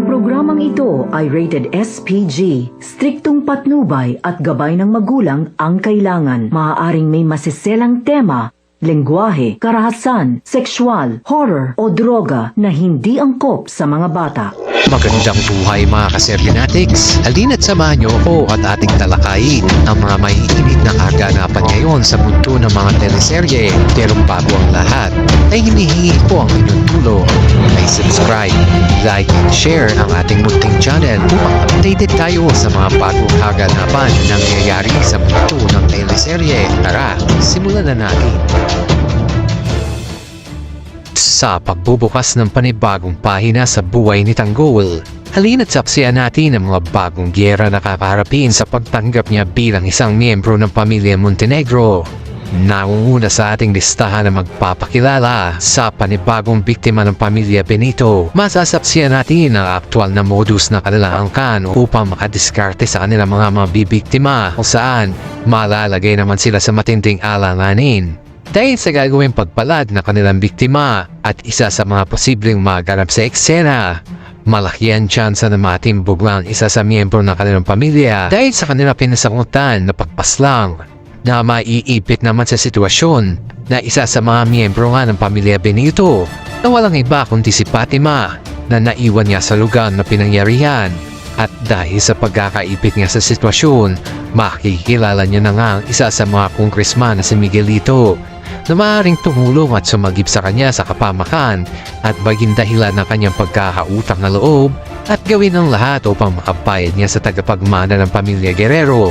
Programang ito ay rated SPG, striktong patnubay at gabay ng magulang ang kailangan. Maaaring may masiselang tema, lengguwahe, karahasan, sexual, horror o droga na hindi angkop sa mga bata. Magandang buhay mga kaseryanatics! Halina't samahan niyo ako at ating talakayin ang mga maiinit na kaganapan ngayon sa mundo ng mga teleserye. Pero bago ang lahat, ay hinihingi ko ang inyong tulong. Ay subscribe, like, and share ang ating munting channel upang updated tayo sa mga bagong kaganapan na nangyayari sa mundo ng teleserye. Tara, simulan na natin! Sa pagbubukas ng panibagong pahina sa buhay ni Tanggol, halina't saksiyan natin ang mga bagong giyera na kakaharapin sa pagtanggap niya bilang isang miyembro ng pamilya Montenegro. Nangunguna sa ating listahan na magpapakilala sa panibagong biktima ng pamilya Benito. Masasaksiyan natin ang aktual na modus na kanilang angkan upang makadiskarte sa kanilang mga mabibiktima kung saan malalagay naman sila sa matinding alanganin. Dahil sa gagawing pagpalad na kanilang biktima at isa sa mga posibleng maganap sa eksena, malaki ang tsansa na matimbog lang isa sa miyembro ng kanilang pamilya dahil sa kanilang pinasakutan na pagpaslang na maiipit naman sa sitwasyon na isa sa mga miyembro nga ng pamilya Benito na walang iba kundi si Fatima na naiwan niya sa lugar na pinangyarihan. At dahil sa pagkakaipit niya sa sitwasyon, makikilala niya na nga ang isa sa mga kongresman na si Miguelito na maaaring tumulong at sumagip sa kanya sa kapamakan at maging dahilan ng kanyang pagkakautang na loob at gawin ang lahat upang makabayad niya sa tagapagmana ng pamilya Guerrero.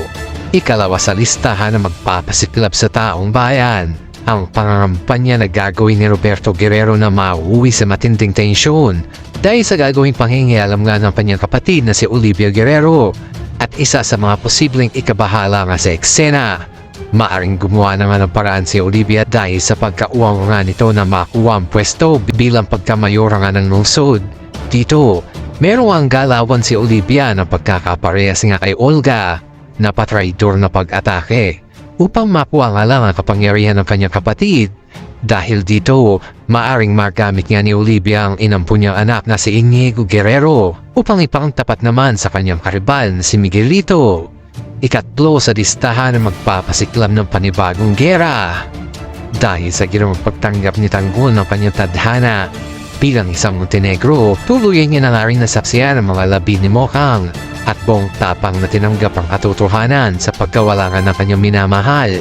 Ikalawa sa listahan na magpapasiklab sa taong bayan, ang pangangampanya na gagawin ni Roberto Guerrero na mauuwi sa matinding tensyon dahil sa gagawing panghingialam nga ng kanyang kapatid na si Olivia Guerrero at isa sa mga posibleng ikabahala nga sa eksena. Maaring gumawa naman ng paraan si Olivia dahil sa pagkauwang nga nito na makuha ang pwesto bilang pagkamayora nga ng lungsod. Dito, meron ang galawan si Olivia na pagkakaparehas nga kay Olga na patraidor na pag-atake upang makuha nga lang ang kapangyarihan ng kanyang kapatid. Dahil dito, maaring magamit nga ni Olivia ang inampo niyang anak na si Inigo Guerrero upang ipangtapat naman sa kanyang karibal na si Miguelito. Ikatlo sa listahan na magpapasiklab ng panibagong gera. Dahil sa ginawang pagtanggap ni Tanggol ng kanyang tadhana bilang isang Montenegro, tuluyan niya na nga rin nasaksiyan ang mga labi ni Mokang at buong tapang na tinanggap ang katotohanan sa pagkawalangan ng kanyang minamahal.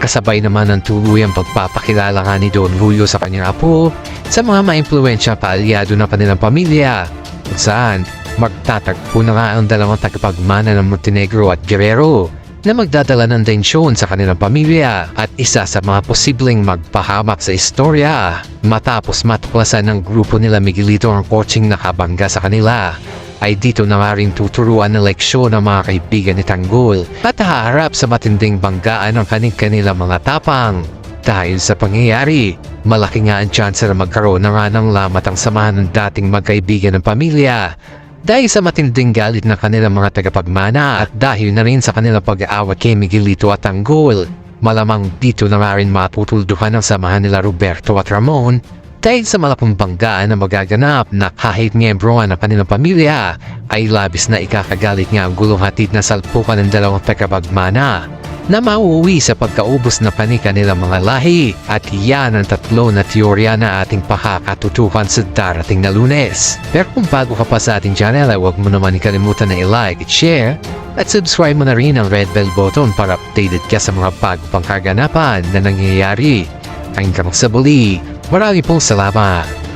Kasabay naman ng tuluyang pagpapakilala nga ni Don Julio sa kanyang apo sa mga maimpluwensyang kaalyado ng kanilang pamilya, kung saan magtatagpo na nga ang dalawang tagapagmana ng Montenegro at Guerrero na magdadala ng tensyon sa kanilang pamilya at isa sa mga posibleng magpahamak sa istorya. Matapos matuklasan ng grupo nila Miguelito ang kotseng nakabangga sa kanila, ay dito na nga rin tuturuan ng leksyon ng mga kaibigan ni Tanggol at haharap sa matinding banggaan ng kanilang mga tapang. Dahil sa pangyayari, malaki nga ang tsansa na magkaroon na nga ng lamat ang samahan ng dating magkaibigan ng pamilya dahil sa matinding galit ng kanilang mga tagapagmana at dahil na rin sa kanilang pag-aawat kay Miguelito at Tanggol. Malamang dito na nga rin matutulduhan ang samahan nila Roberto at Ramon dahil sa malaking banggaan na magaganap na kahit miyembro ng kanilang pamilya ay labis na ikakagalit nga ang gulong hatid na salpukan ng dalawang tagapagmana na mauuwi sa pagkaubos na panika nilang mga lahi. At yan ang tatlo na teorya na ating pakakatutukan sa darating na Lunes. Pero kung bago ka pa sa ating channel ay huwag mo naman ikalimutan na i-like at share at subscribe mo na rin ang red bell button para updated ka sa mga bago pang kaganapan na nangyayari. Hanggang sa muli, marami pong salamat!